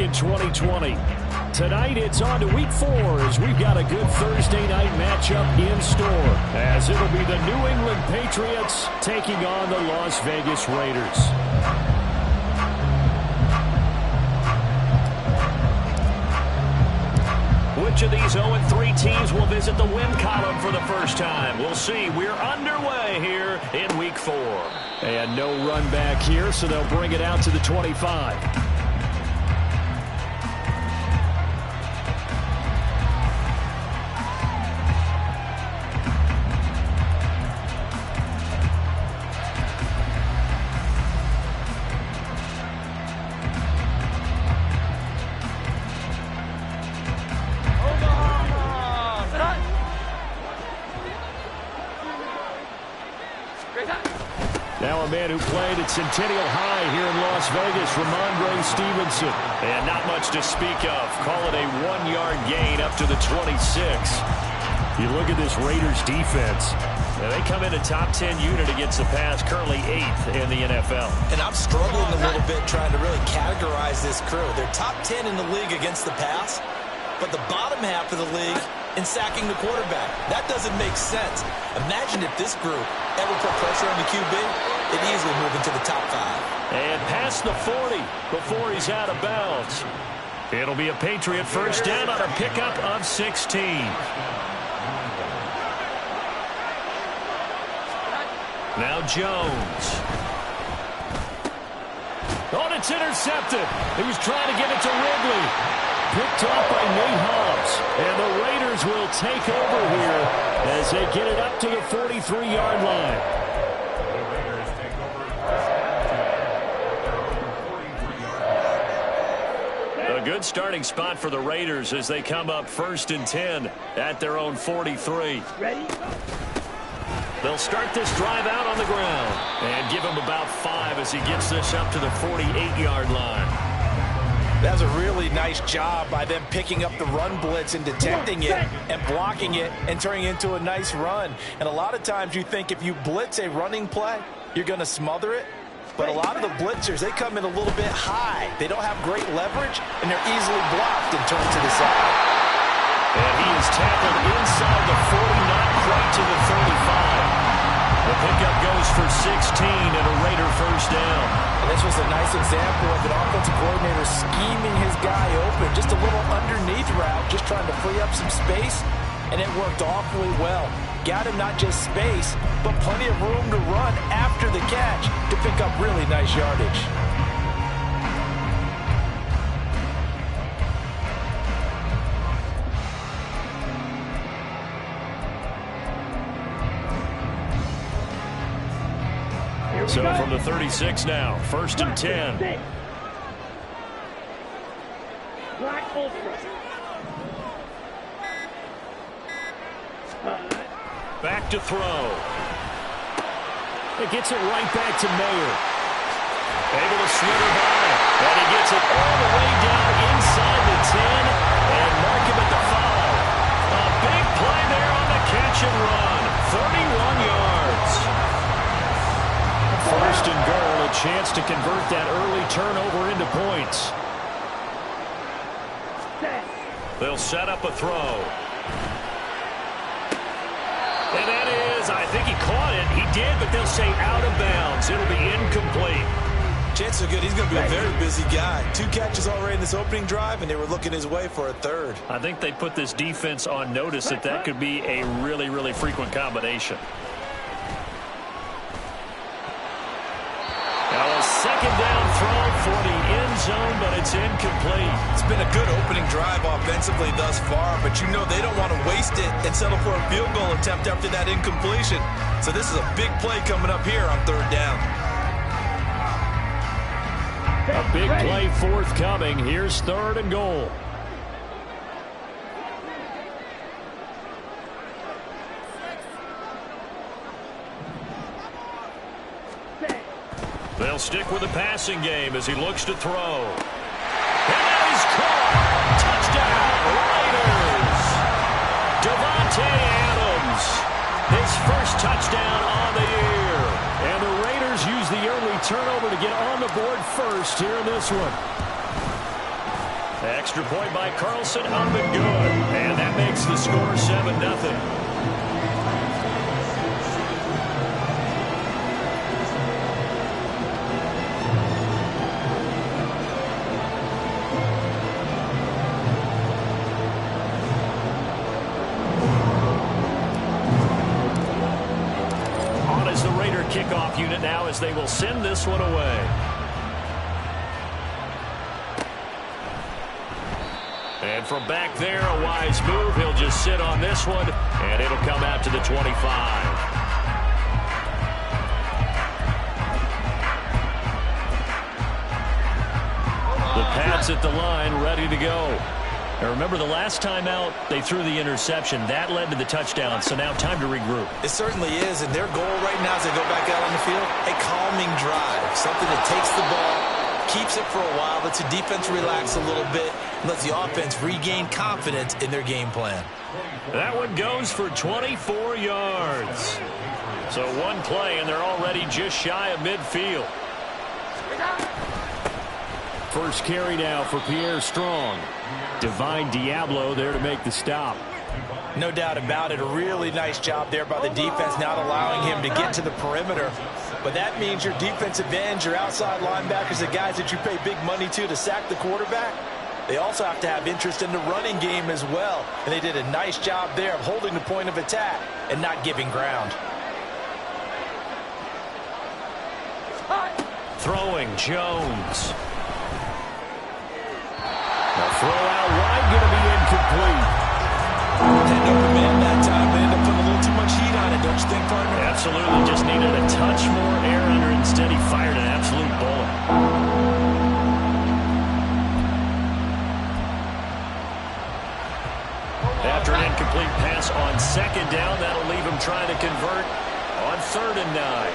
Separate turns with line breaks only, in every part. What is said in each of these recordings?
in 2020. Tonight, it's on to Week 4 as we've got a good Thursday night matchup in store, as it'll be the New England Patriots taking on the Las Vegas Raiders. Which of these 0-3 teams will visit the win column for the first time? We'll see. We're underway here in Week 4. And no run back here, so they'll bring it out to the 25. Now a man who played at Centennial High here in Las Vegas, Ramondre Stevenson. And not much to speak of. Call it a 1-yard gain up to the 26. You look at this Raiders defense. Now they come in a top 10 unit against the pass, currently 8th in the NFL.
And I'm struggling a little bit trying to really categorize this crew. They're top 10 in the league against the pass, but the bottom half of the league in sacking the quarterback. That doesn't make sense. Imagine if this group ever put pressure on the QB, it'd easily move into the top 5.
And past the 40 before he's out of bounds. It'll be a Patriot first down on a pickup of 16. Now Jones. Oh, and it's intercepted. He was trying to get it to Ridley. Picked off by Nate Hobbs. And the Raiders will take over here as they get it up to the 43-yard line. A good starting spot for the Raiders as they come up 1st and 10 at their own 43.
Ready?
They'll start this drive out on the ground and give him about 5 as he gets this up to the 48-yard line.
That's a really nice job by them picking up the run blitz and detecting it and blocking it and turning it into a nice run. And a lot of times you think if you blitz a running play, you're going to smother it. But a lot of the blitzers, they come in a little bit high. They don't have great leverage, and they're easily blocked and turned to the side.
And he is tackled inside the 40, not quite to the 35. The pickup goes for 16 and a Raider first down.
And this was a nice example of an offensive coordinator scheming his guy open. Just a little underneath route, just trying to free up some space, and it worked awfully well. Got him not just space, but plenty of room to run after the catch to pick up really nice yardage.
So from the 36 now, 1st and 10.
Black Ultra.
Back to throw. It gets it right back to Mayer. Able to slither by. And he gets it all the way down inside the 10 and mark him at the 5. A big play there on the catch and run. 31 yards. 1st and goal, a chance to convert that early turnover into points. They'll set up a throw. And that is, I think he caught it. He did, but they'll say out of bounds. It'll be incomplete.
Chances are good he's going to be a very busy guy. 2 catches already in this opening drive, and they were looking his way for a 3rd.
I think they put this defense on notice that could be a really, really frequent combination. Now a 2nd down throw for the end zone, but it's incomplete.
It's been a good opening drive offensively thus far, but you know they don't want to waste it and settle for a field goal attempt after that incompletion. So this is a big play coming up here on 3rd down.
A big play forthcoming. Here's 3rd and goal. They'll stick with the passing game as he looks to throw. And that is caught. Touchdown, Raiders. Davante Adams, his first touchdown on the year. And the Raiders use the early turnover to get on the board first here in this one. Extra point by Carlson, up and good. And that makes the score 7-0. On is the Raider kickoff unit now as they will send this one away. And from back there, a wise move. He'll just sit on this one, and it'll come out to the 25. The Pats at the line, ready to go. Now remember, the last time out, they threw the interception. That led to the touchdown, so now time to regroup.
It certainly is, and their goal right now as they go back out on the field, a calming drive, something that takes the ball, keeps it for a while, lets the defense relax a little bit, and lets the offense regain confidence in their game plan.
That one goes for 24 yards. So one play, and they're already just shy of midfield. First carry now for Pierre Strong. Divine Diablo there to make the stop.
No doubt about it. A really nice job there by the defense, not allowing him to get to the perimeter. But that means your defensive ends, your outside linebackers, the guys that you pay big money to sack the quarterback, they also have to have interest in the running game as well. And they did a nice job there of holding the point of attack and not giving ground.
Throwing Jones. The throw out wide, going to be incomplete.
Had no command that time. They ended up putting a little too much heat on it, don't you think, partner?
Absolutely. Just needed a touch more air under it. Instead, he fired an absolute bullet. After an incomplete pass on second down, that'll leave him trying to convert on 3rd and 9.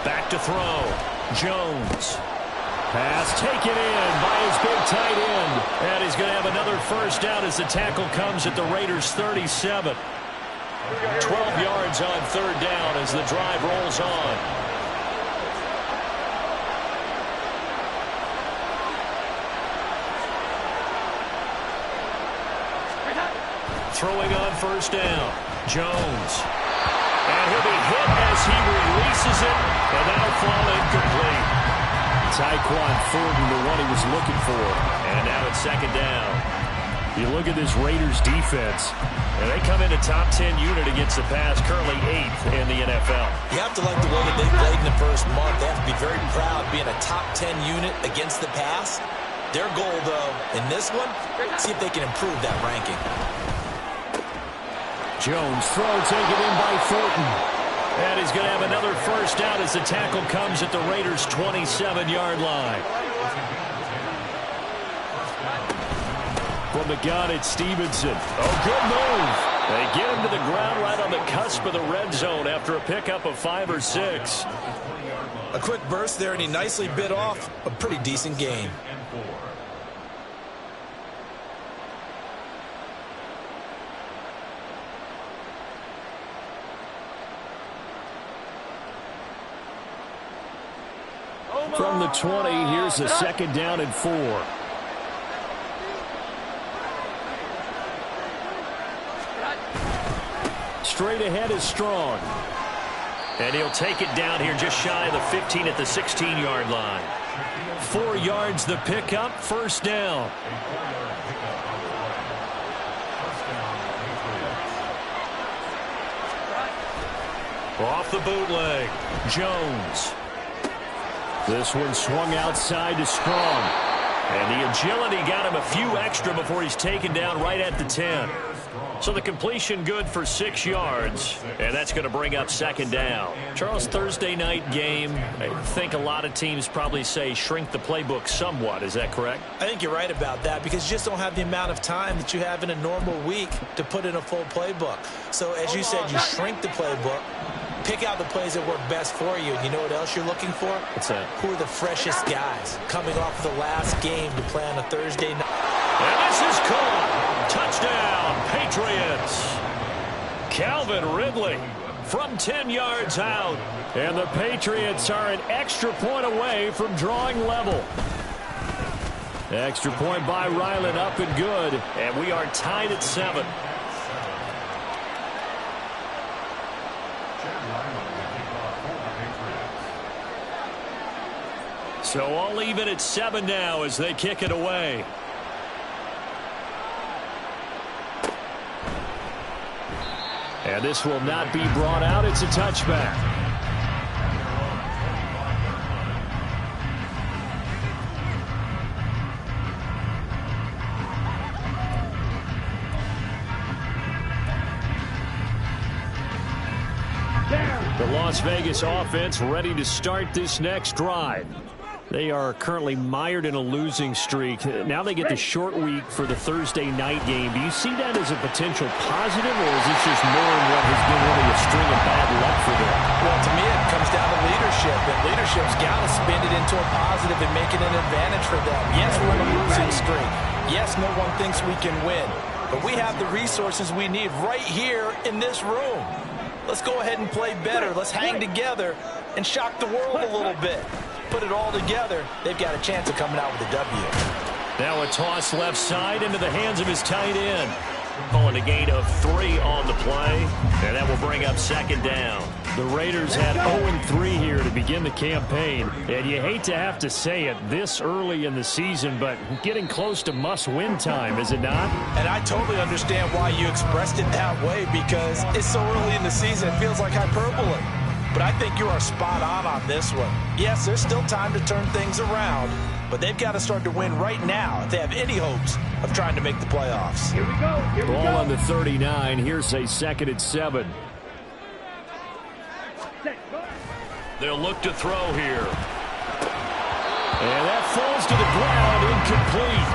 Back to throw. Jones. Pass taken in by his big tight end. And he's going to have another first down as the tackle comes at the Raiders' 37. 12 yards on 3rd down as the drive rolls on. Throwing on 1st down. Jones. And he'll be hit as he releases it, and that'll fall incomplete. Tyquan Thornton, the one he was looking for. And now it's 2nd down. You look at this Raiders defense, and they come in a top 10 unit against the pass, currently 8th in the NFL.
You have to like the way that they played in the first month. They have to be very proud being a top 10 unit against the pass. Their goal, though, in this one, see if they can improve that ranking.
Jones throw taken in by Thornton. And he's going to have another first down as the tackle comes at the Raiders' 27-yard line. From the gun, it's Stevenson. Oh, good move. They get him to the ground right on the cusp of the red zone after a pickup of 5 or 6.
A quick burst there, and he nicely bit off a pretty decent gain.
From the 20, here's a 2nd down and 4. Straight ahead is Strong. And he'll take it down here just shy of the 15 at the 16-yard line. 4 yards the pickup, 1st down. Off the bootleg, Jones. This one swung outside to Strong. And the agility got him a few extra before he's taken down right at the 10. So the completion good for 6 yards, and that's going to bring up 2nd down. Charles, Thursday night game, I think a lot of teams probably say shrink the playbook somewhat. Is that correct?
I think you're right about that because you just don't have the amount of time that you have in a normal week to put in a full playbook. So as you said, you shrink the playbook. Pick out the plays that work best for you. And you know what else you're looking for?
What's that?
Who are the freshest guys coming off of the last game to play on a Thursday night?
And this is caught. Touchdown, Patriots. Calvin Ridley from 10 yards out. And the Patriots are an extra point away from drawing level. Extra point by Ryland, up and good. And we are tied at 7. So all even at 7 now as they kick it away. And this will not be brought out. It's a touchback. The Las Vegas offense ready to start this next drive. They are currently mired in a losing streak. Now they get the short week for the Thursday night game. Do you see that as a potential positive, or is this just more in what has been really a string of bad luck for them?
Well, to me, it comes down to leadership, and leadership's got to spin it into a positive and make it an advantage for them. Yes, we're in a losing streak. Yes, no one thinks we can win, but we have the resources we need right here in this room. Let's go ahead and play better. Let's hang together and shock the world a little bit. Put it all together, they've got a chance of coming out with a W.
Now a toss left side into the hands of his tight end. Calling a gain of 3 on the play, and that will bring up second down. The Raiders had 0-3 here to begin the campaign, and you hate to have to say it this early in the season, but getting close to must-win time, is it not?
And I totally understand why you expressed it that way, because it's so early in the season, it feels like hyperbole. But I think you are spot on this one. Yes, there's still time to turn things around, but they've got to start to win right now if they have any hopes of trying to make the playoffs.
Here we go. Here we
Ball
go.
on the 39. Here's a 2nd and 7. They'll look to throw here. And that falls to the ground, incomplete.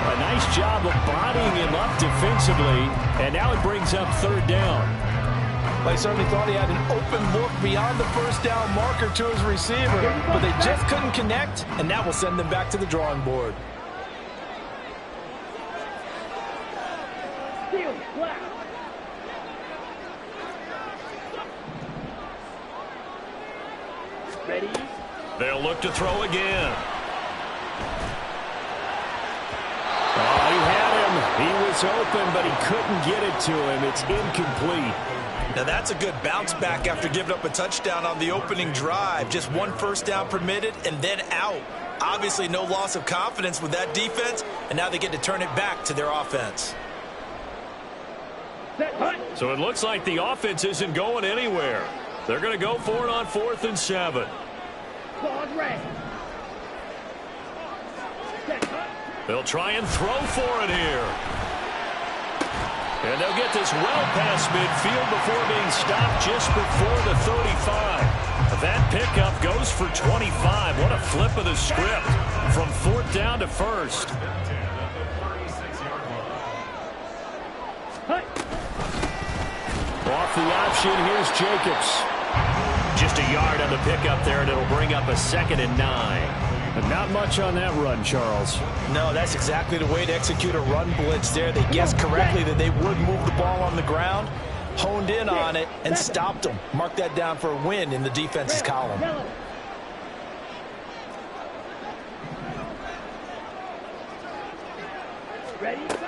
A nice job of bodying him up defensively, and now it brings up 3rd down.
I certainly thought he had an open look beyond the first down marker to his receiver, but they just couldn't connect, and that will send them back to the drawing board.
Steal, flat. Ready?
They'll look to throw again. Oh, he had him. He was open, but he couldn't get it to him. It's incomplete.
Now that's a good bounce back after giving up a touchdown on the opening drive. Just 1 first down permitted and then out. Obviously no loss of confidence with that defense, and now they get to turn it back to their offense.
So it looks like the offense isn't going anywhere. They're going to go for it on 4th and 7.
Claude Ray.
They'll try and throw for it here. And they'll get this well past midfield before being stopped just before the 35. That pickup goes for 25. What a flip of the script from 4th down to 1st. Off the option, here's Jacobs. Just a yard on the pickup there, and it'll bring up a 2nd and 9. But not much on that run, Charles.
No, that's exactly the way to execute a run blitz there. They guessed correctly that they would move the ball on the ground, honed in on it, and stopped them. Mark that down for a win in the defense's column.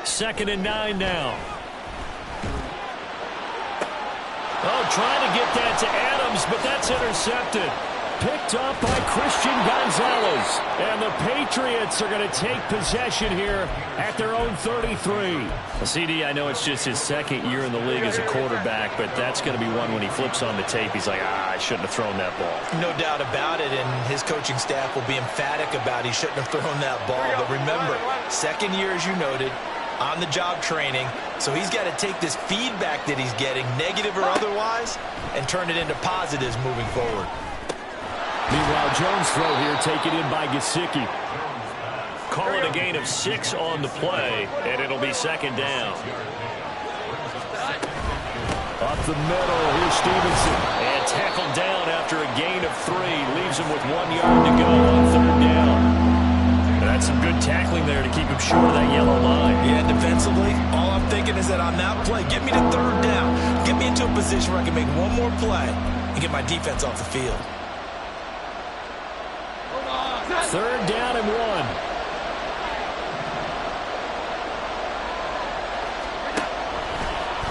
2nd and 9 now. Oh, trying to get that to Adams, but that's intercepted. Picked up by Christian Gonzalez. And the Patriots are going to take possession here at their own 33. CD, I know it's just his 2nd year in the league as a quarterback, but that's going to be one when he flips on the tape. He's like, I shouldn't have thrown that ball.
No doubt about it, and his coaching staff will be emphatic about he shouldn't have thrown that ball. But remember, 2nd year, as you noted, on-the-job training, so he's got to take this feedback that he's getting, negative or otherwise, and turn it into positives moving forward.
Meanwhile, Jones' throw here taken in by Gesicki. Call it a gain of 6 on the play, and it'll be 2nd down. Up the middle, here's Stevenson. And tackled down after a gain of 3. Leaves him with 1 yard to go on 3rd down. Got some good tackling there to keep him short of that yellow line.
Yeah, defensively, all I'm thinking is that on that play, get me to third down. Get me into a position where I can make one more play and get my defense off the field.
Third down and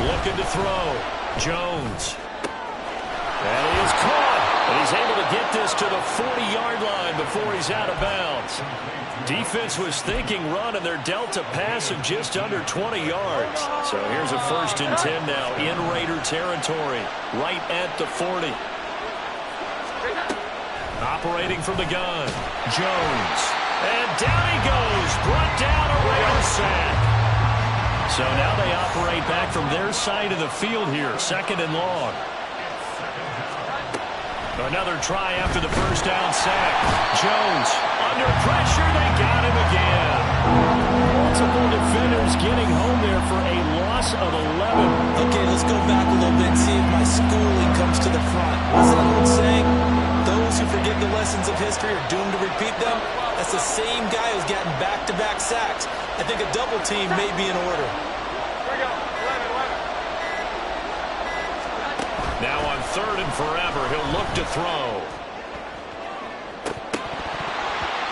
1. Looking to throw. Jones. And he is caught. And he's able to get this to the 40-yard line before he's out of bounds. Defense was thinking run, and they're dealt a pass of just under 20 yards. So here's a 1st and 10 now in Raider territory, right at the 40. Operating from the gun, Jones. And down he goes, brought down a Raider sack. So now they operate back from their side of the field here, 2nd and long. Another try after the first down sack. Jones under pressure. They got him again. Multiple defenders getting home there for a loss of 11.
Okay, let's go back a little bit and see if my schooling comes to the front. What's that old saying? Those who forget the lessons of history are doomed to repeat them. That's the same guy who's gotten back-to-back sacks. I think a double team may be in order.
Now on 3rd and forever, he'll look to throw.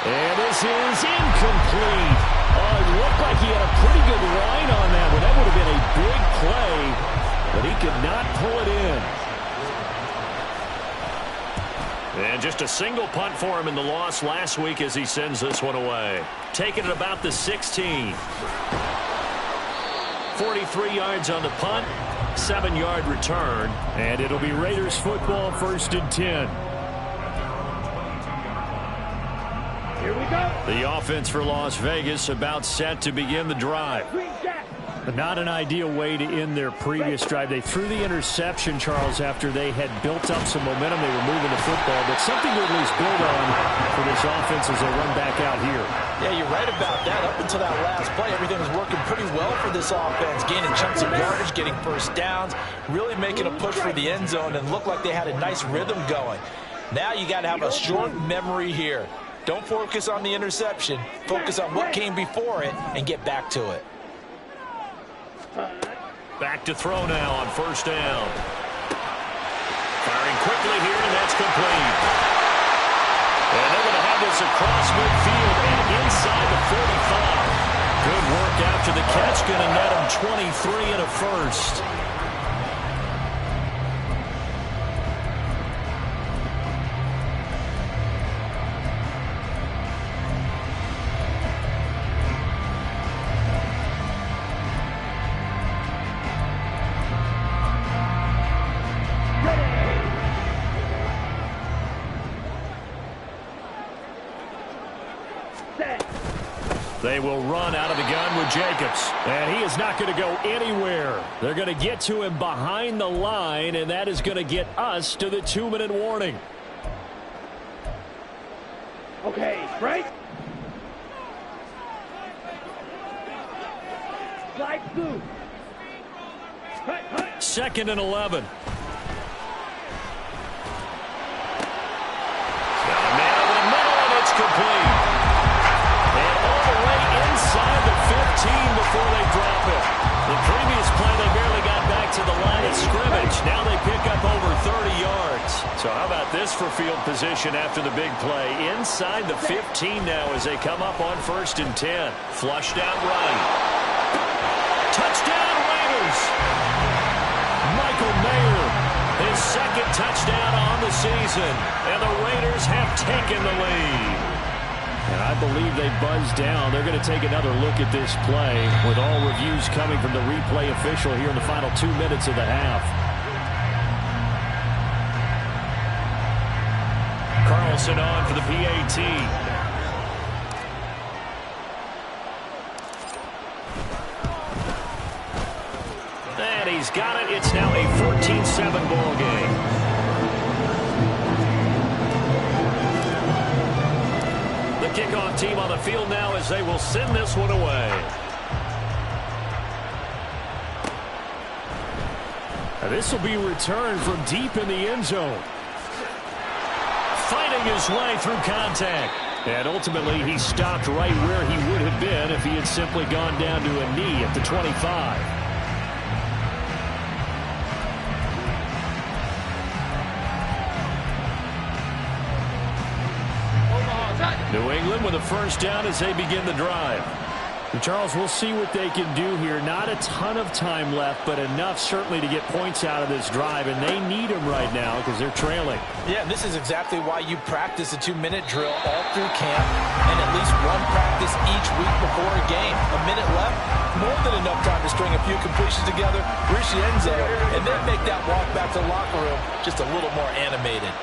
And this is incomplete. Oh, it looked like he had a pretty good line on that one. That would have been a big play, but he could not pull it in. And just a single punt for him in the loss last week as he sends this one away. Taking it about the 16. 43 yards on the punt. 7-yard return, and it'll be Raiders football, 1st and 10.
Here we go.
The offense for Las Vegas about set to begin the drive. But not an ideal way to end their previous drive. They threw the interception, Charles, after they had built up some momentum. They were moving the football, but something to at least build on for this offense as they run back out here.
Yeah, you're right about that. Up until that last play, everything was working pretty well for this offense, gaining chunks of yardage, getting first downs, really making a push for the end zone, and looked like they had a nice rhythm going. Now you got to have a short memory here. Don't focus on the interception. Focus on what came before it and get back to it.
Back to throw now on 1st down. Firing quickly here, and that's complete. And they're going to have this across midfield and inside the 45. Good work after the catch. Going to net him 23 and a first. They will run out of the gun with Jacobs. And he is not going to go anywhere. They're going to get to him behind the line, and that is going to get us to the 2-minute warning.
Okay, right? Slide through.
2nd and 11. Got a man over the middle, and it's complete. Inside the 15 before they drop it. The previous play, they barely got back to the line of scrimmage. Now they pick up over 30 yards. So how about this for field position after the big play? Inside the 15 now as they come up on 1st and 10. Flushed out right. Touchdown Raiders! Michael Mayer, his 2nd touchdown on the season. And the Raiders have taken the lead. And I believe they buzzed down. They're going to take another look at this play with all reviews coming from the replay official here in the final 2 minutes of the half. Carlson on for the PAT. And he's got it. It's now a 14-7 ball game. Kickoff team on the field now as they will send this one away. And this will be returned from deep in the end zone. Fighting making his way through contact. And ultimately, he stopped right where he would have been if he had simply gone down to a knee at the 25. New England with a first down as they begin the drive. And Charles, we'll see what they can do here. Not a ton of time left, but enough certainly to get points out of this drive, and they need them right now because they're trailing.
Yeah, and this is exactly why you practice a 2-minute drill all through camp and at least one practice each week before a game. A minute left, more than enough time to string a few completions together, reach the end zone, and then make that walk back to the locker room just a little more animated.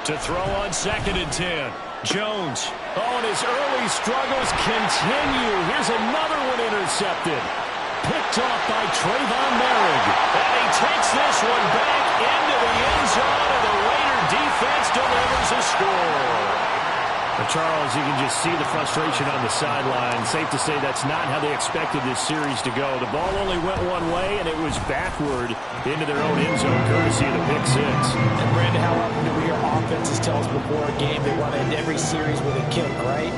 To throw on 2nd and 10. Jones. Oh, and his early struggles continue. Here's another one intercepted. Picked off by Trayvon Merrick. And he takes this one back into the end zone, and the Raider defense delivers a score. But Charles, you can just see the frustration on the sideline. Safe to say that's not how they expected this series to go. The ball only went one way, and it was backward into their own end zone, courtesy of the pick six.
And Brandon, how often do we hear offenses tell us before a game they want to end every series with a kick, right?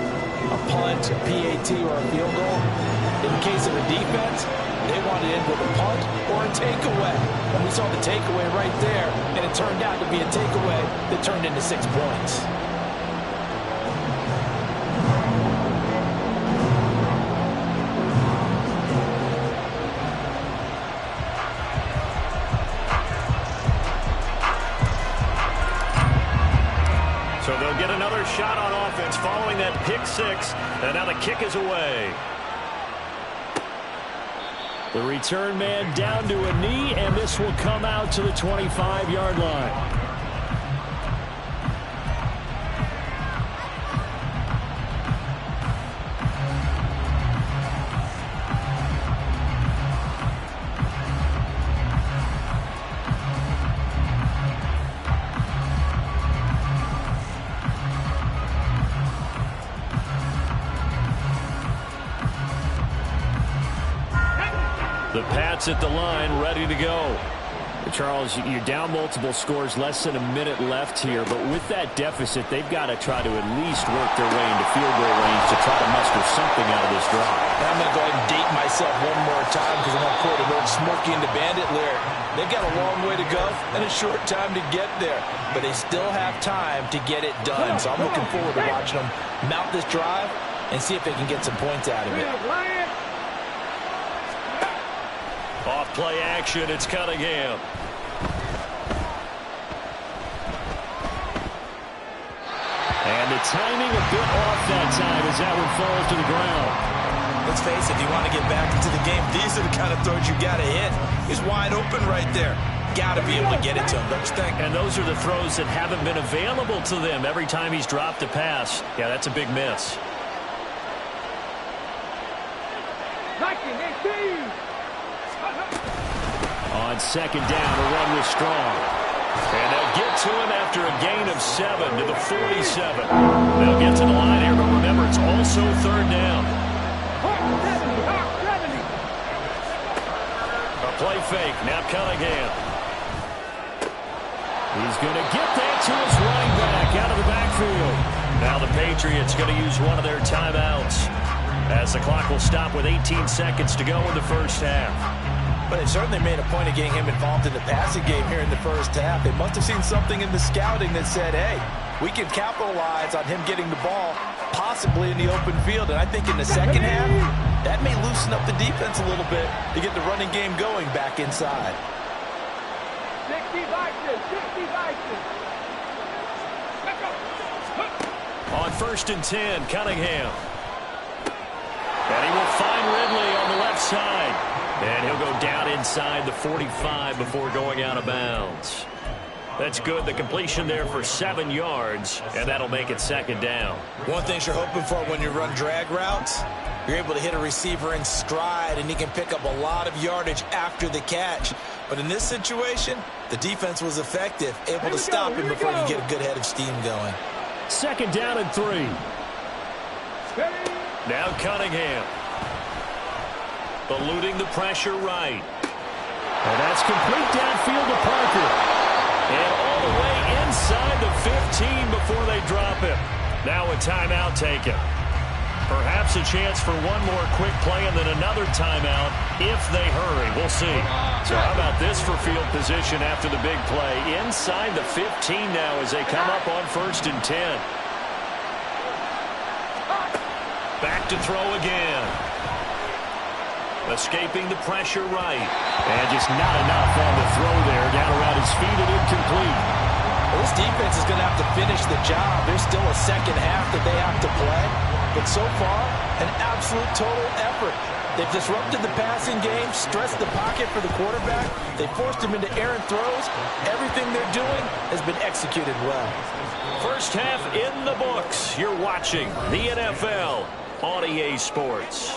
A punt, a PAT, or a field goal. In the case of a defense, they want to end with a punt or a takeaway. And we saw the takeaway right there, and it turned out to be a takeaway that turned into 6 points.
So they'll get another shot on offense following that pick six, and now the kick is away. The return man down to a knee, and this will come out to the 25-yard line. The Pats at the line, ready to go. Charles, you're down multiple scores, less than a minute left here, but with that deficit, they've got to try to at least work their way into field goal range to try to muster something out of this drive.
Now I'm going to go ahead and date myself one more time because I'm going to quote an old Smokey and the Bandit lyric. They've got a long way to go and a short time to get there, but they still have time to get it done. So I'm looking forward to watching them mount this drive and see if they can get some points out of it.
Off play action, it's Cunningham. And the timing a bit off that time as that one falls to the ground.
Let's face it, if you want to get back into the game, these are the kind of throws you got to hit. He's wide open right there. Got to be able to get it to him, don't you think?
And those are the throws that haven't been available to them every time he's dropped a pass. Yeah, that's a big miss. On 2nd down, the run was strong. And they'll get to him after a gain of 7 to the 47. They'll get to the line here, but remember, it's also 3rd down. A play fake, now Cunningham. He's going to get that to his running back out of the backfield. Now the Patriots going to use one of their timeouts as the clock will stop with 18 seconds to go in the first half.
But they certainly made a point of getting him involved in the passing game here in the first half. They must have seen something in the scouting that said, hey, we can capitalize on him getting the ball possibly in the open field. And I think in the second half, that may loosen up the defense a little bit to get the running game going back inside.
60 boxes, 60 boxes.
On 1st and 10, Cunningham. And he will find Ridley on the left side. And he'll go down inside the 45 before going out of bounds. That's good. The completion there for 7 yards, and that'll make it 2nd down.
One thing you're hoping for when you run drag routes, you're able to hit a receiver in stride, and he can pick up a lot of yardage after the catch. But in this situation, the defense was effective, able to stop him before you get a good head of steam going.
2nd down and 3. Now Cunningham. Eluding the pressure right. And that's complete downfield to Parker. And all away inside the 15 before they drop him. Now a timeout taken. Perhaps a chance for one more quick play and then another timeout if they hurry. We'll see. So how about this for field position after the big play? Inside the 15 now as they come up on 1st and 10. Back to throw again. Escaping the pressure right. And just not enough on the throw there. Down around his feet and incomplete.
Well, this defense is going to have to finish the job. There's still a second half that they have to play. But so far, an absolute total effort. They've disrupted the passing game, stressed the pocket for the quarterback. They forced him into errant throws. Everything they're doing has been executed well.
First half in the books. You're watching the NFL on EA Sports.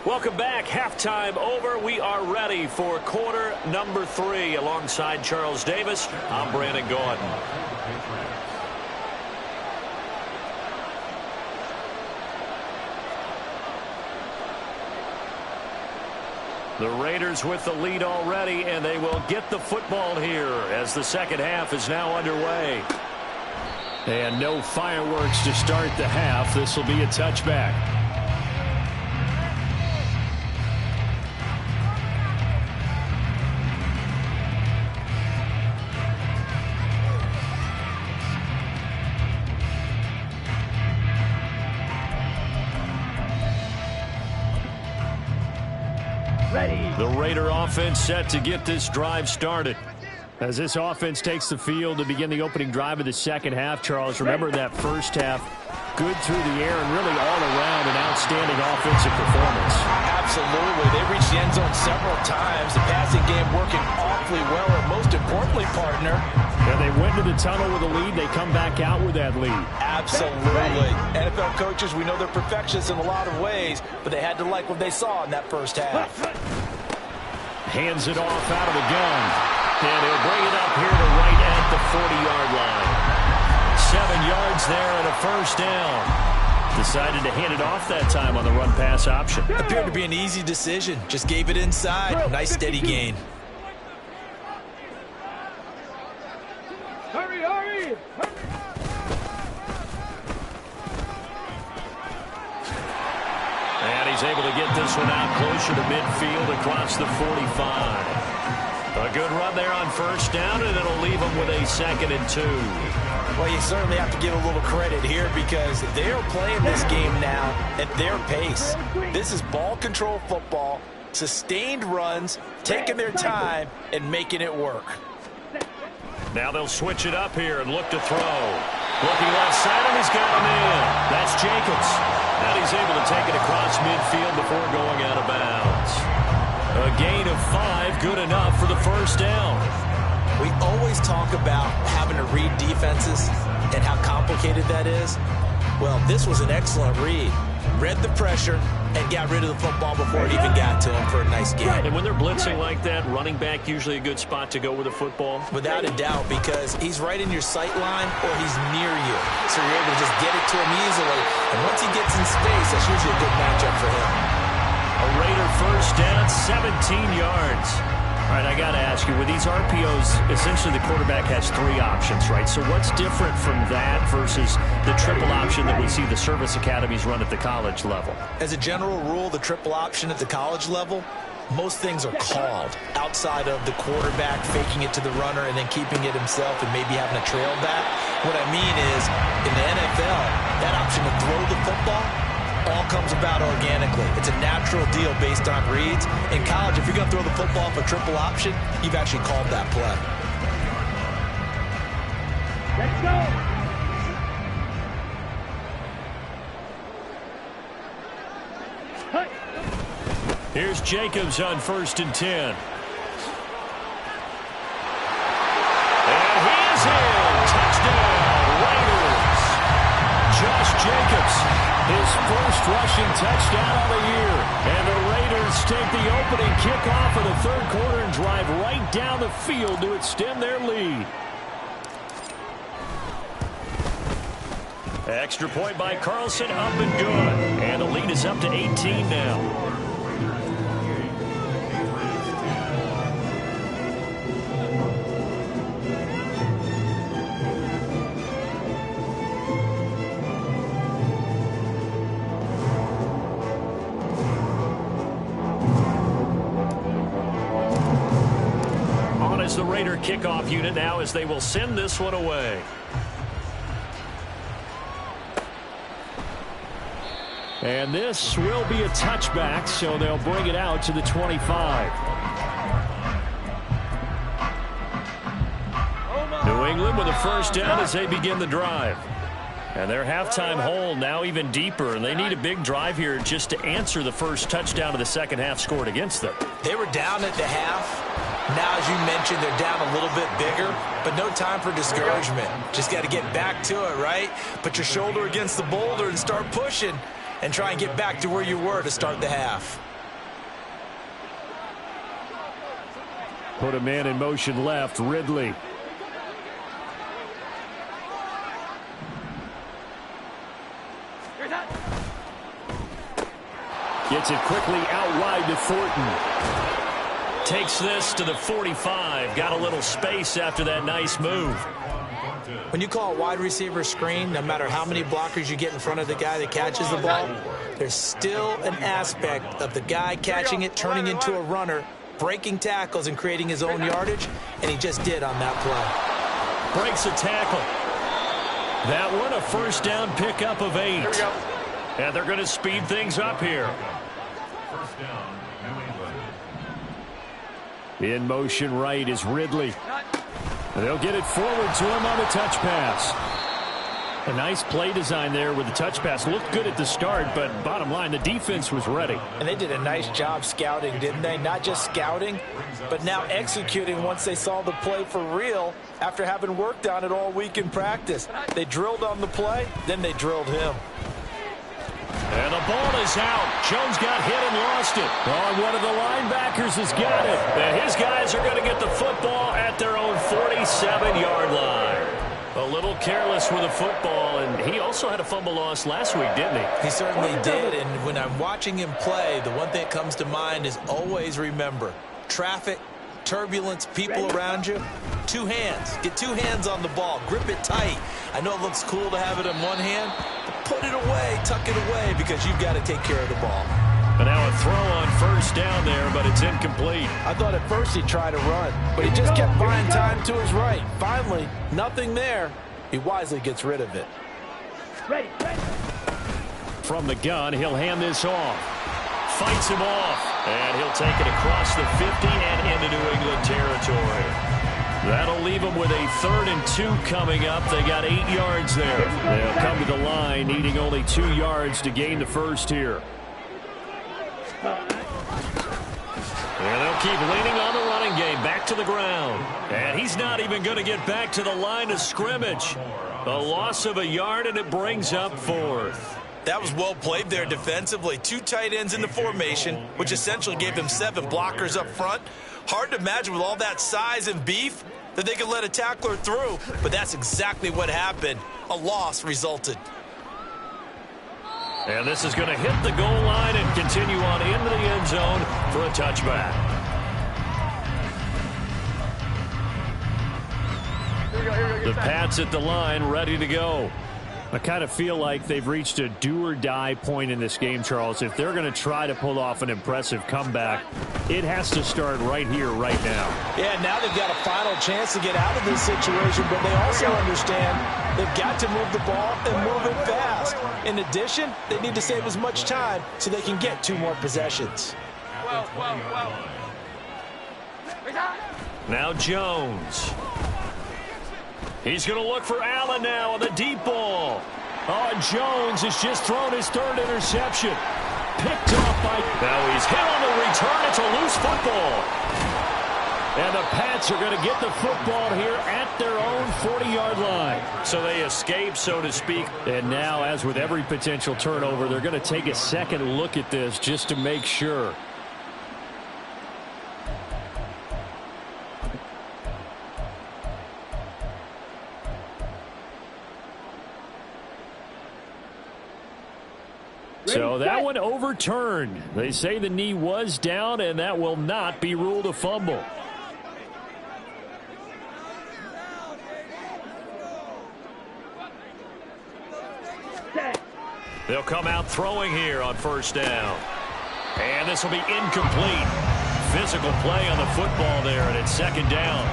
Welcome back. Halftime over. We are ready for quarter number 3. Alongside Charles Davis, I'm Brandon Gordon. The Raiders with the lead already, and they will get the football here as the second half is now underway. And no fireworks to start the half. This will be a touchback. The Raider offense set to get this drive started. As this offense takes the field to begin the opening drive of the second half, Charles, remember that first half, good through the air and really all around an outstanding offensive performance.
Absolutely. They reached the end zone several times. The passing game working awfully well, and most importantly, partner.
Yeah, they went to the tunnel with a lead. They come back out with that lead.
Absolutely. NFL coaches, we know they're perfectionists in a lot of ways, but they had to like what they saw in that first half.
Hands it off out of the gun. And he'll bring it up here to right at the 40-yard line. 7 yards there and a first down. Decided to hand it off that time on the run-pass option.
Appeared to be an easy decision. Just gave it inside. Nice steady gain.
Hurry, hurry!
And he's able to get this one out closer to midfield across the 45. A good run there on first down, and it'll leave them with a 2nd and 2.
Well, you certainly have to give a little credit here because they're playing this game now at their pace. This is ball control football, sustained runs, taking their time, and making it work.
Now they'll switch it up here and look to throw. Looking left side, and he's got him in. That's Jacobs. And he's able to take it across midfield before going out of bounds. A gain of 5, good enough for the first down.
We always talk about having to read defenses and how complicated that is. Well, this was an excellent read. Read the pressure and got rid of the football before it even got to him for a nice gain.
And when they're blitzing like that, running back usually a good spot to go with the football?
Without a doubt, because he's right in your sight line or he's near you. So you're able to just get it to him easily. And once he gets in space, that's usually a good matchup for him.
A Raider first down, 17 yards. All right, I got to ask you, with these RPOs, essentially the quarterback has 3 options, right? So what's different from that versus the triple option that we see the service academies run at the college level?
As a general rule, the triple option at the college level, most things are called outside of the quarterback faking it to the runner and then keeping it himself and maybe having a trail back. What I mean is, in the NFL, that option to throw the football all comes about organically. It's a natural deal based on reads. In college, if you're going to throw the football for triple option, you've actually called that play.
Let's go!
Here's Jacobs on 1st and 10. His first rushing touchdown of the year. And the Raiders take the opening kickoff of the third quarter and drive right down the field to extend their lead. Extra point by Carlson, up and good. And the lead is up to 18 now. The Raider kickoff unit now as they will send this one away. And this will be a touchback, so they'll bring it out to the 25. New England with a first down as they begin the drive. And their halftime hole now even deeper, and they need a big drive here just to answer the first touchdown of the second half scored against them.
They were down at the half. Now, as you mentioned, they're down a little bit bigger, but no time for discouragement. Just got to get back to it, right? Put your shoulder against the boulder and start pushing and try and get back to where you were to start the half.
Put a man in motion left, Ridley. Gets it quickly out wide to Thornton. Takes this to the 45. Got a little space after that nice move.
When you call a wide receiver screen, no matter how many blockers you get in front of the guy that catches the ball, there's still an aspect of the guy catching it, turning into a runner, breaking tackles and creating his own yardage, and he just did on that play.
Breaks a tackle. That one a first down pickup of 8. And they're going to speed things up here.
First down, New England.
In motion right is Ridley. And they'll get it forward to him on the touch pass. A nice play design there with the touch pass. Looked good at the start, but bottom line, the defense was ready.
And they did a nice job scouting, didn't they? Not just scouting, but now executing once they saw the play for real after having worked on it all week in practice. They drilled on the play, then they drilled him.
And the ball is out. Jones got hit and lost it. Oh, one of the linebackers has got it. And his guys are going to get the football at their own 47-yard line. A little careless with the football, and he also had a fumble loss last week, didn't he?
He certainly did, and when I'm watching him play, the one thing that comes to mind is always remember, traffic, turbulence, people around you, 2 hands. Get 2 hands on the ball. Grip it tight. I know it looks cool to have it in one hand, but put it away, tuck it away, because you've got to take care of the ball.
But now a throw on first down there, but it's incomplete.
I thought at first he'd try to run, but he just kept buying time to his right. Finally, nothing there. He wisely gets rid of it.
Ready.
From the gun, he'll hand this off. Fights him off, and he'll take it across the 50 and into New England territory. That'll leave them with a 3rd and 2 coming up. They got 8 yards there. They'll come to the line, needing only 2 yards to gain the first here. And they'll keep leaning on the running game. Back to the ground. And he's not even going to get back to the line of scrimmage. A loss of a yard, and it brings up 4th.
That was well played there defensively. 2 tight ends in the formation, which essentially gave them 7 blockers up front. Hard to imagine with all that size and beef that they could let a tackler through, but that's exactly what happened. A loss resulted.
And this is going to hit the goal line and continue on into the end zone for a touchback. The Pats at the line, ready to go. I kind of feel like they've reached a do-or-die point in this game, Charles. If they're going to try to pull off an impressive comeback, it has to start right here, right now.
Yeah, now they've got a final chance to get out of this situation, but they also understand they've got to move the ball and move it fast. In addition, they need to save as much time so they can get 2 more possessions.
Now Jones. He's going to look for Allen now on the deep ball. Oh, Jones has just thrown his 3rd interception. Picked off by... Now he's hit on the return. It's a loose football. And the Pats are going to get the football here at their own 40-yard line.
So they escape, so to speak.
And now, as with every potential turnover, they're going to take a second look at this just to make sure. So that one overturned. They say the knee was down, and that will not be ruled a fumble. They'll come out throwing here on first down. And this will be incomplete. Physical play on the football there, and it's second down.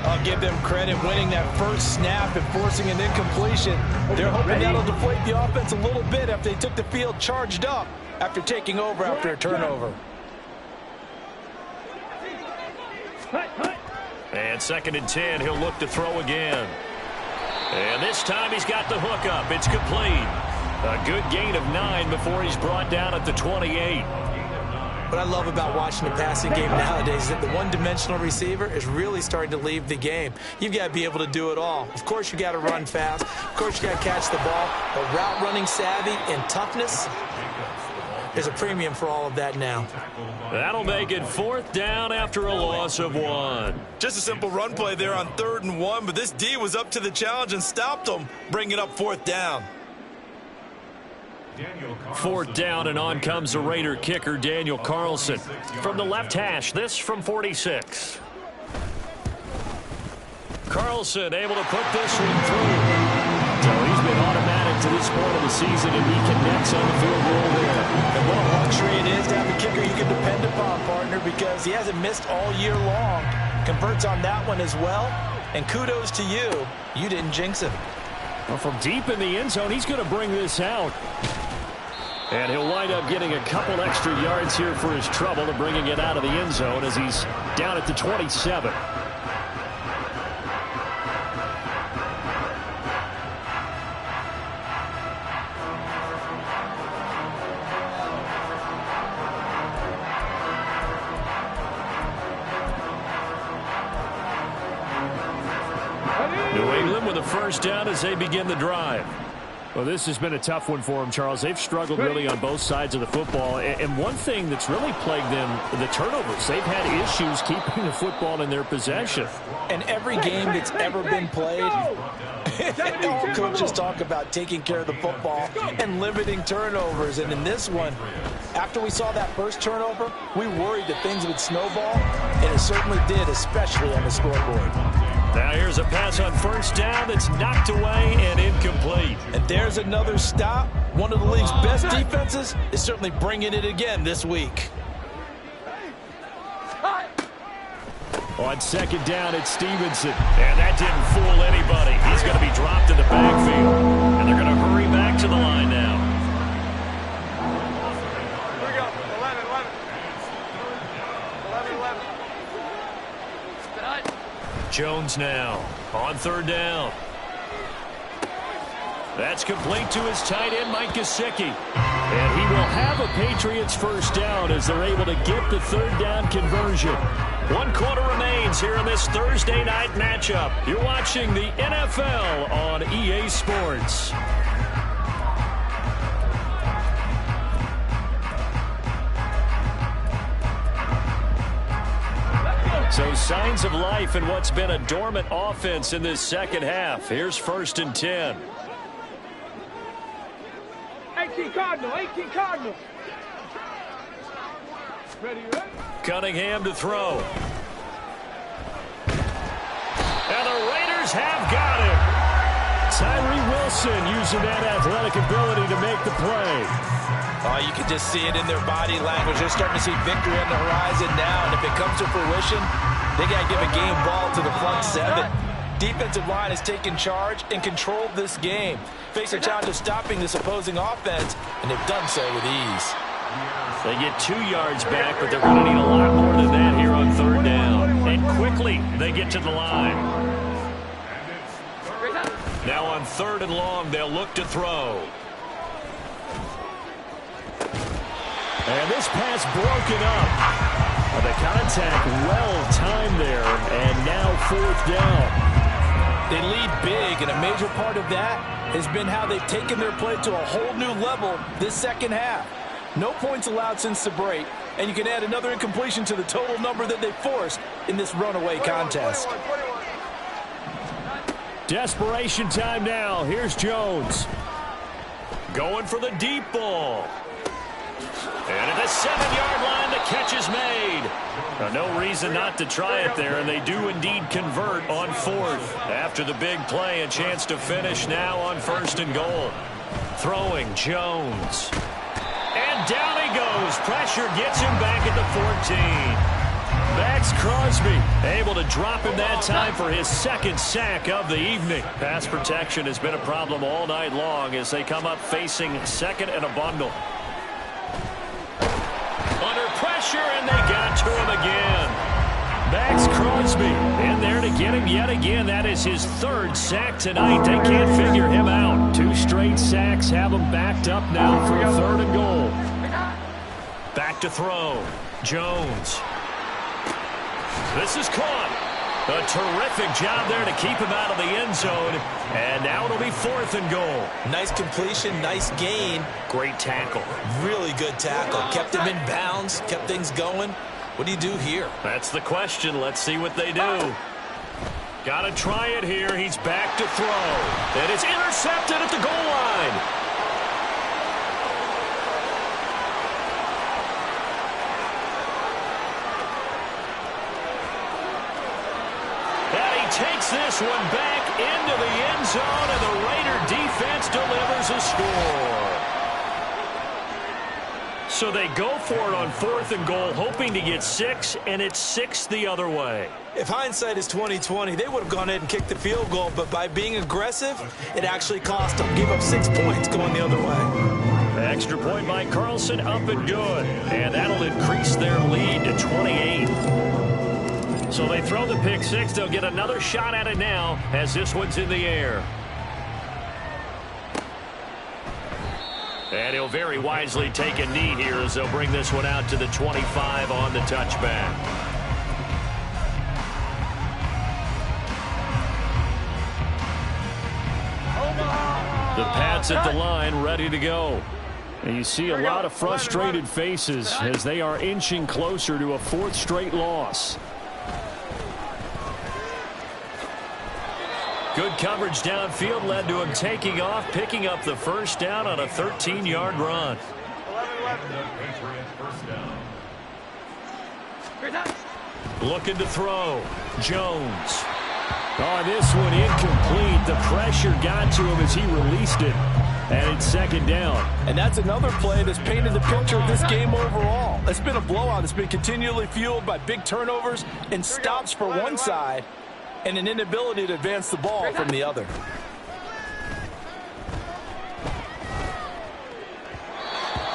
I'll give them credit winning that first snap and forcing an incompletion. They're hoping that'll deflate the offense a little bit after they took the field charged up after taking over after a turnover.
And 2nd and 10, he'll look to throw again. And this time he's got the hook up. It's complete. A good gain of 9 before he's brought down at the 28.
What I love about watching the passing game nowadays is that the one-dimensional receiver is really starting to leave the game. You've got to be able to do it all. Of course, you got to run fast. Of course, you got to catch the ball. But route running savvy and toughness, there's a premium for all of that now.
That'll make it 4th down after a loss of 1.
Just a simple run play there on 3rd and 1, but this D was up to the challenge and stopped them, bringing up 4th down.
4th down, and on comes the Raider kicker, Daniel Carlson. From the left hash, this from 46. Carlson able to put this one through. So he's been automatic to this point of the season, and he connects on the field goal there.
And what a luxury it is to have a kicker you can depend upon, partner, because he hasn't missed all year long. Converts on that one as well. And kudos to you. You didn't jinx him.
Well, from deep in the end zone, he's going to bring this out. And he'll wind up getting a couple extra yards here for his trouble and bringing it out of the end zone as he's down at the 27. New England with a first down as they begin the drive. Well, this has been a tough one for them, Charles. They've struggled really on both sides of the football. And one thing that's really plagued them, the turnovers. They've had issues keeping the football in their possession.
And every game that's ever been played, all coaches talk about taking care of the football and limiting turnovers. And in this one, after we saw that first turnover, we worried that things would snowball, and it certainly did, especially on the scoreboard.
Now here's a pass on first down that's knocked away and incomplete.
And there's another stop. One of the league's best defenses is certainly bringing it again this week.
On 2nd down, it's Stevenson. And that didn't fool anybody. He's going to be dropped in the backfield. And they're going to hurry back to the line now.
Here we go. 11, 11. 11, 11.
Jones now on 3rd down. That's complete to his tight end, Mike Gesicki. And he will have a Patriots first down as they're able to get the 3rd down conversion. 1 quarter remains here in this Thursday night matchup. You're watching the NFL on EA Sports. So signs of life in what's been a dormant offense in this second half. Here's 1st and 10.
18 Cardinal, 18 Cardinal. Ready, ready?
Cunningham to throw. And the Raiders have got him. Tyree Wilson using that athletic ability to make the play.
Oh, you can just see it in their body language. They're starting to see victory on the horizon now, and if it comes to fruition, they got to give a game ball to the front 7. Defensive line has taken charge and controlled this game. Face a challenge of stopping this opposing offense, and they've done so with ease.
They get 2 yards back, but they're going to need a lot more than that here on 3rd down. And quickly, they get to the line. Now on 3rd and long, they'll look to throw. And this pass broken up. The contact well-timed there, and now 4th down.
They lead big, and a major part of that has been how they've taken their play to a whole new level this second half. No points allowed since the break, and you can add another incompletion to the total number that they forced in this runaway contest.
Desperation time now. Here's Jones. Going for the deep ball. And at the 7-yard line, the catch is made. No reason not to try it there, and they do indeed convert on 4th. After the big play, a chance to finish now on 1st and goal. Throwing Jones. And down he goes. Pressure gets him back at the 14. Max Crosby able to drop him that time for his 2nd sack of the evening. Pass protection has been a problem all night long as they come up facing 2nd and a bundle. Under pressure, and they got to him again. Max Crosby in there to get him yet again. That is his 3rd sack tonight. They can't figure him out. 2 straight sacks have him backed up now for a 3rd and goal. Back to throw. Jones. This is caught. A terrific job there to keep him out of the end zone. And now it'll be 4th and goal.
Nice completion, nice gain.
Great tackle.
Really good tackle. Kept him in bounds, kept things going. What do you do here?
That's the question. Let's see what they do. Got to try it here. He's back to throw. And it's intercepted at the goal line. Takes this one back into the end zone, and the Raider defense delivers a score. So they go for it on 4th and goal, hoping to get 6, and it's 6 the other way.
If hindsight is 20/20, they would have gone ahead and kicked the field goal, but by being aggressive, it actually cost them. Give up 6 points going the other way.
Extra point by Carlson, up and good. And that'll increase their lead to 28. So they throw the pick 6. They'll get another shot at it now as this one's in the air. And he'll very wisely take a knee here as they'll bring this one out to the 25 on the touchback. The Pats at the line ready to go. And you see a lot of frustrated faces as they are inching closer to a 4th straight loss. Good coverage downfield led to him taking off, picking up the 1st down on a 13-yard run. Looking to throw. Jones. Oh, this one incomplete. The pressure got to him as he released it. And it's 2nd down.
And that's another play that's painted the picture of this game overall. It's been a blowout. It's been continually fueled by big turnovers and stops for one side, and an inability to advance the ball from the other.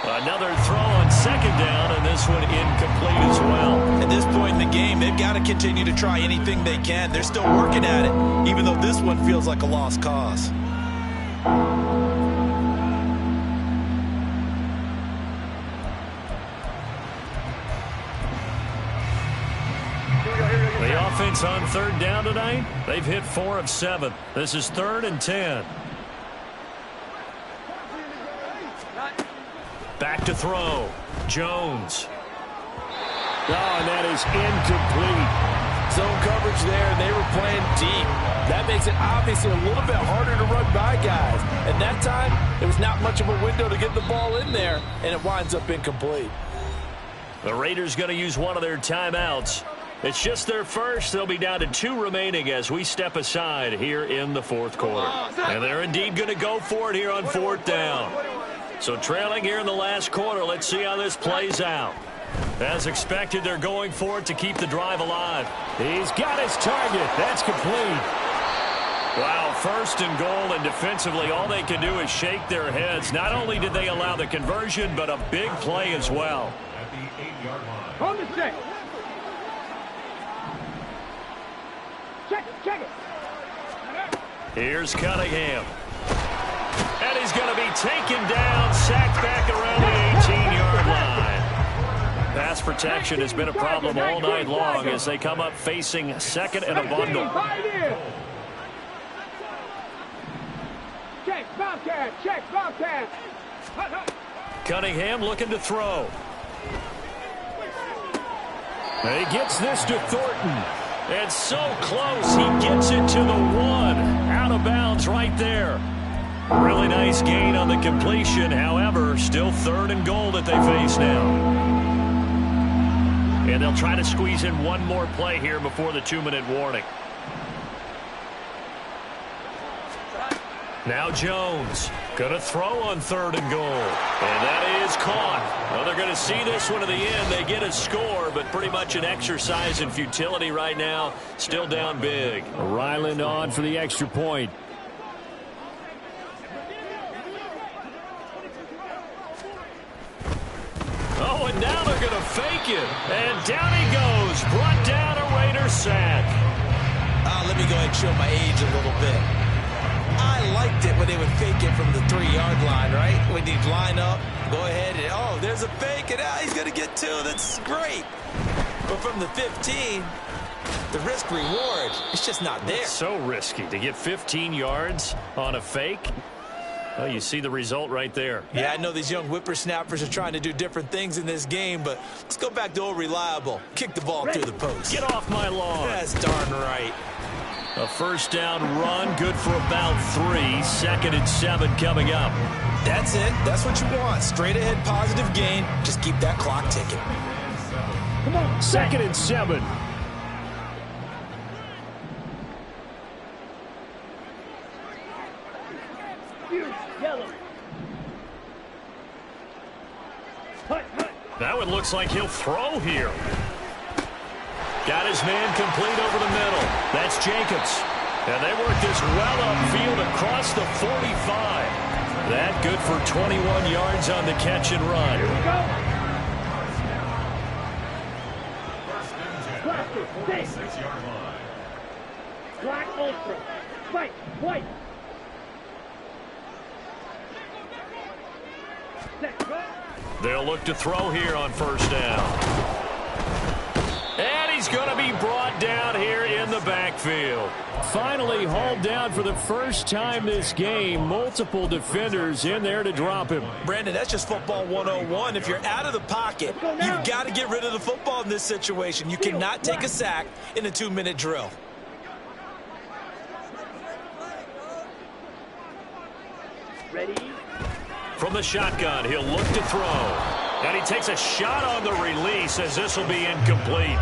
Another throw on 2nd down, and this one incomplete as well.
At this point in the game, they've got to continue to try anything they can. They're still working at it, even though this one feels like a lost cause.
The offense on 3rd down tonight, they've hit 4 of 7. This is 3rd and 10. Back to throw. Jones. Oh, and that is incomplete.
Zone coverage there, and they were playing deep. That makes it obviously a little bit harder to run by guys. And that time, there was not much of a window to get the ball in there, and it winds up incomplete.
The Raiders going to use one of their timeouts. It's just their first. They'll be down to 2 remaining as we step aside here in the 4th quarter. And they're indeed going to go for it here on 4th down. So trailing here in the last quarter, let's see how this plays out. As expected, they're going for it to keep the drive alive. He's got his target. That's complete. Wow, 1st and goal, and defensively, all they can do is shake their heads. Not only did they allow the conversion, but a big play as well.
At the 8-yard line.
Hold the check. Check it.
Here's Cunningham. And he's going to be taken down, sacked back around the 18-yard line. pass protection has been a problem all night long as they come up facing second and a bundle.
Check, Bobcat, check, Bobcat.
Cunningham looking to throw. He gets this to Thornton. And so close, he gets it to the 1. Out of bounds right there. Really nice gain on the completion. However, still 3rd and goal that they face now. And they'll try to squeeze in one more play here before the 2-minute warning. Now Jones going to throw on 3rd and goal. And that is caught. Well, they're going to see this one to the end. They get a score, but pretty much an exercise in futility right now. Still down big. Ryland on for the extra point. Oh, and now they're going to fake it. And down he goes. Brought down a Raider sack.
Let me go ahead and show my age a little bit. I liked it when they would fake it from the 3-yard line, right? When he'd line up, go ahead, and oh, there's a fake, and he's going to get 2. That's great. But from the 15, the risk-reward, it's just not there.
It's so risky to get 15 yards on a fake. Well, you see the result right there.
Yeah, I know these young whippersnappers are trying to do different things in this game, but let's go back to old reliable. Kick the ball through the post.
Get off my lawn.
That's darn right.
A 1st down run, good for about 3. 2nd and 7 coming up.
That's it. That's what you want. Straight ahead positive gain. Just keep that clock ticking.
Come on.
2nd and 7.
Yellow.
That one looks like he'll throw here. Got his man complete over the middle. That's Jacobs. And they work this well upfield across the 45. That good for 21 yards on the catch and run.
Here we go.
First and 10 from the 6-yard line.
Black ultra. White, white.
They'll look to throw here on 1st down. And he's going to be brought down here in the backfield. Finally hauled down for the first time this game. Multiple defenders in there to drop him.
Brandon, that's just football 101. If you're out of the pocket, you've got to get rid of the football in this situation. You cannot take a sack in a 2-minute drill.
Ready?
From the shotgun, he'll look to throw. And he takes a shot on the release as this will be incomplete.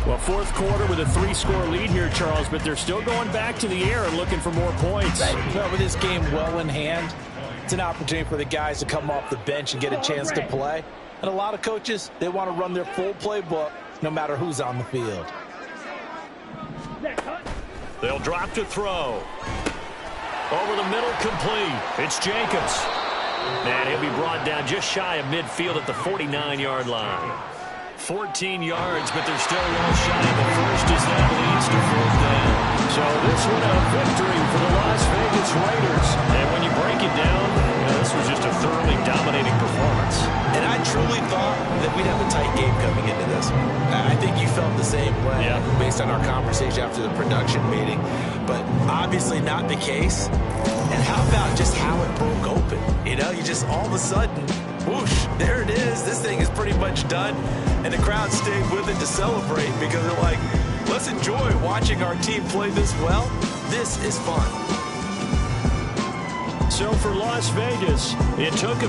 Well, 4th quarter with a 3-score lead here, Charles, but they're still going back to the air and looking for more points.
Well, with this game well in hand, it's an opportunity for the guys to come off the bench and get a chance to play. And a lot of coaches, they want to run their full playbook no matter who's on the field.
They'll drop to throw. Over the middle, complete. It's Jacobs. And he'll be brought down just shy of midfield at the 49-yard line. 14 yards, but they're still well shy of the first as that leads to 4th down. So this one a victory for the Las Vegas Raiders. And when you break it down, this was just a thoroughly dominating performance.
And I truly thought that we'd have a tight game coming into this. I think you felt the same way based on our conversation after the production meeting. But obviously not the case. And how about just how it broke open? You know, you just all of a sudden, whoosh, there it is. This thing is pretty much done. And the crowd stayed with it to celebrate because they're like, let's enjoy watching our team play this well. This is fun.
So for Las Vegas, it took a